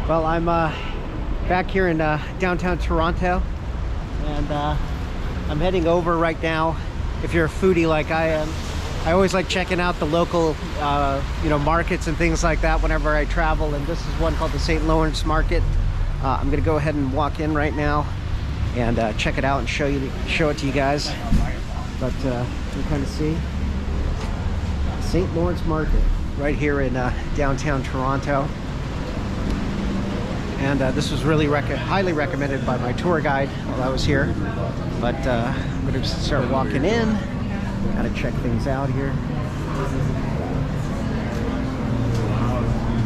Well, I'm back here in downtown Toronto, and I'm heading over right now. If you're a foodie like I am, I always like checking out the local markets and things like that whenever I travel, and this is one called the St. Lawrence Market. I'm gonna go ahead and walk in right now and check it out and show it to you guys. But you can kind of see St. Lawrence Market right here in downtown Toronto. And this was really highly recommended by my tour guide while I was here. But I'm going to start walking in. Gotta check things out here.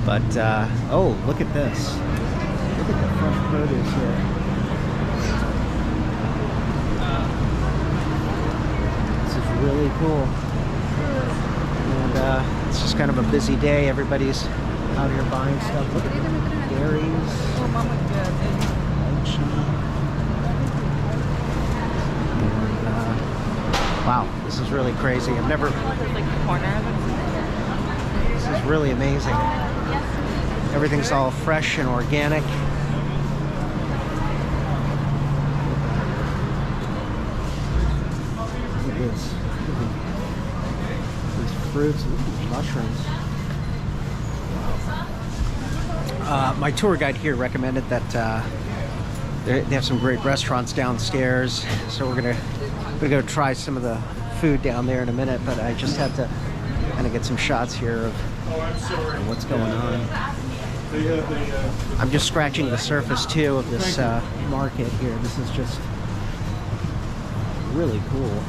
But oh, look at this! Look at the fresh produce here. This is really cool. And it's just kind of a busy day. Everybody's out here buying stuff. Look at the berries. Wow, this is really crazy. I've never. This is really amazing. Everything's all fresh and organic. Look at this. These fruits and mushrooms. My tour guide here recommended that they have some great restaurants downstairs, so we're gonna go try some of the food down there in a minute. But I just had to kind of get some shots here of what's going on. I'm just scratching the surface too of this market here. This is just really cool.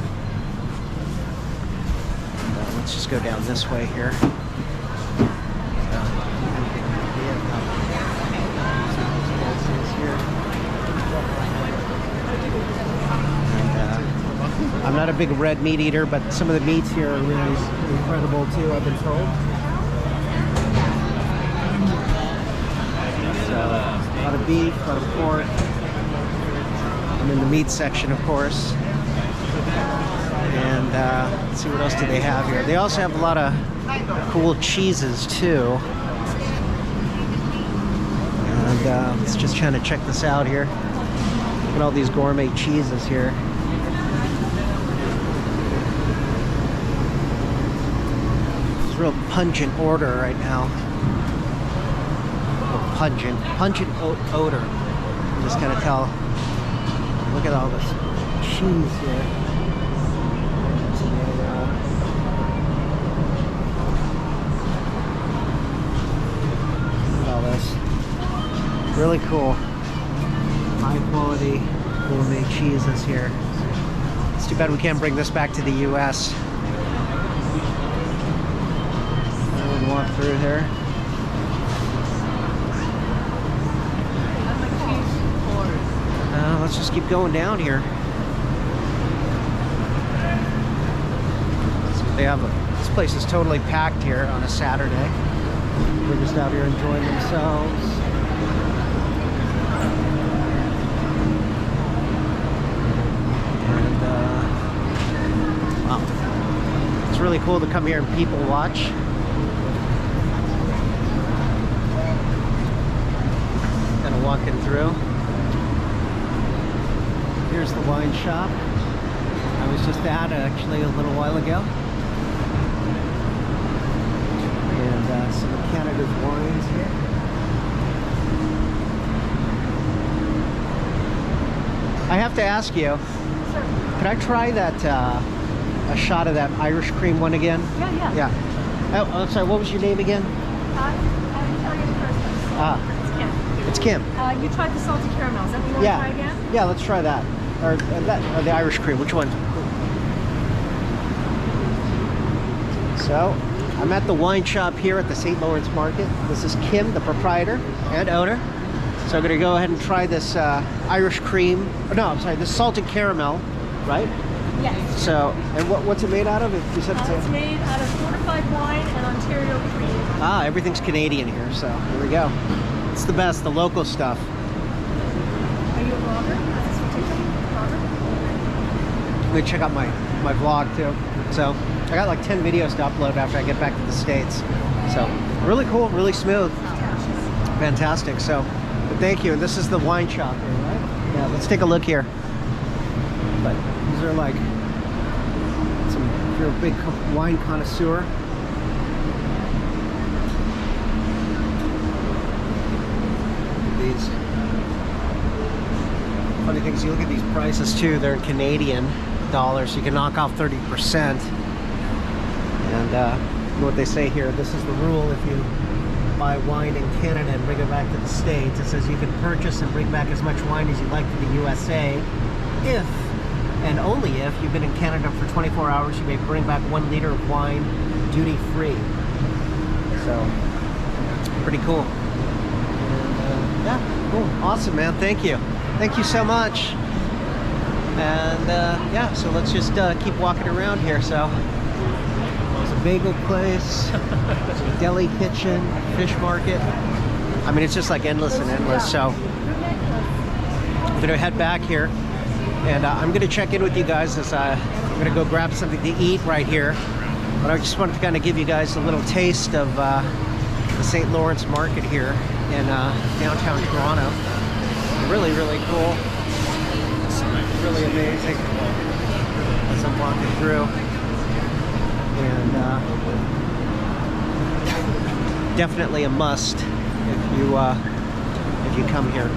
Let's just go down this way here. I'm not a big red meat eater, but some of the meats here are really incredible too, I've been told. So, a lot of beef, a lot of pork. I'm in the meat section, of course. And let's see, what else do they have here? They also have a lot of cool cheeses too. And let's just try to check this out here. Look at all these gourmet cheeses here. Real pungent odor right now. Pungent odor. You just kind of tell. Look at all this cheese here. Look at all this. Really cool. High quality gourmet cheeses here. It's too bad we can't bring this back to the US. Walk through here. Let's just keep going down here. They have this place is totally packed here on a Saturday. They're just out here enjoying themselves. And wow, it's really cool to come here and people watch. Walking through. Here's the wine shop I was just at actually a little while ago. And some of Canada's wines here. I have to ask you, could I try that, a shot of that Irish cream one again? Yeah. Oh, I'm sorry, what was your name again? It's Kim. You tried the salted caramel. Is that what you want to try again? Yeah, let's try that. Or the Irish cream. Which one? So, I'm at the wine shop here at the St. Lawrence Market. This is Kim, the proprietor and owner. So I'm going to go ahead and try this Irish cream. Oh, no, I'm sorry, this salted caramel, right? Yes. So, and what's it made out of? You said it's made out of fortified wine and Ontario cream. Ah, everything's Canadian here, so here we go. It's the best, the local stuff. Are you a vlogger? I'm going to check out my vlog too. So, I got like 10 videos to upload after I get back to the States. So, really cool, really smooth. fantastic. So, but thank you. And this is the wine shop here, right? Yeah, let's take a look here. But these are like some, if you're a big wine connoisseur. These funny things, you look at these prices too, they're in Canadian dollars, so you can knock off 30%. And you know what they say here, this is the rule: if you buy wine in Canada and bring it back to the States, it says you can purchase and bring back as much wine as you'd like to the USA if, and only if, you've been in Canada for 24 hours. You may bring back 1 liter of wine duty free. So pretty cool. Yeah, cool. Awesome, man. Thank you. Thank you so much. And yeah, so let's just keep walking around here. So there's a bagel place, there's a deli kitchen, fish market. I mean, it's just like endless and endless. So I'm gonna head back here, and I'm gonna check in with you guys as I'm gonna go grab something to eat right here. But I just wanted to kind of give you guys a little taste of the St. Lawrence Market here in downtown Toronto. Really, really cool. It's really amazing as I'm walking through. And definitely a must if you come here.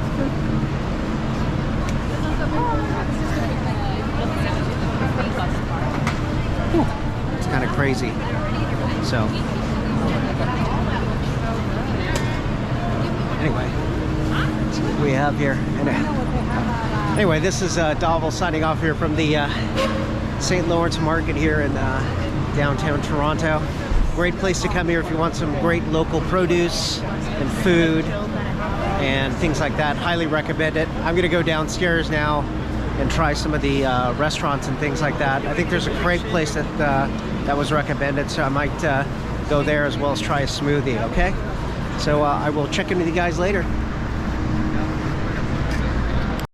Whew, it's kind of crazy. So anyway, that's what we have here. And anyway, this is Dhaval signing off here from the St. Lawrence Market here in downtown Toronto. Great place to come here if you want some great local produce and food and things like that. Highly recommend it. I'm gonna go downstairs now and try some of the restaurants and things like that. I think there's a great place that that was recommended, so I might go there as well as try a smoothie. Okay, so I will check in with you guys later.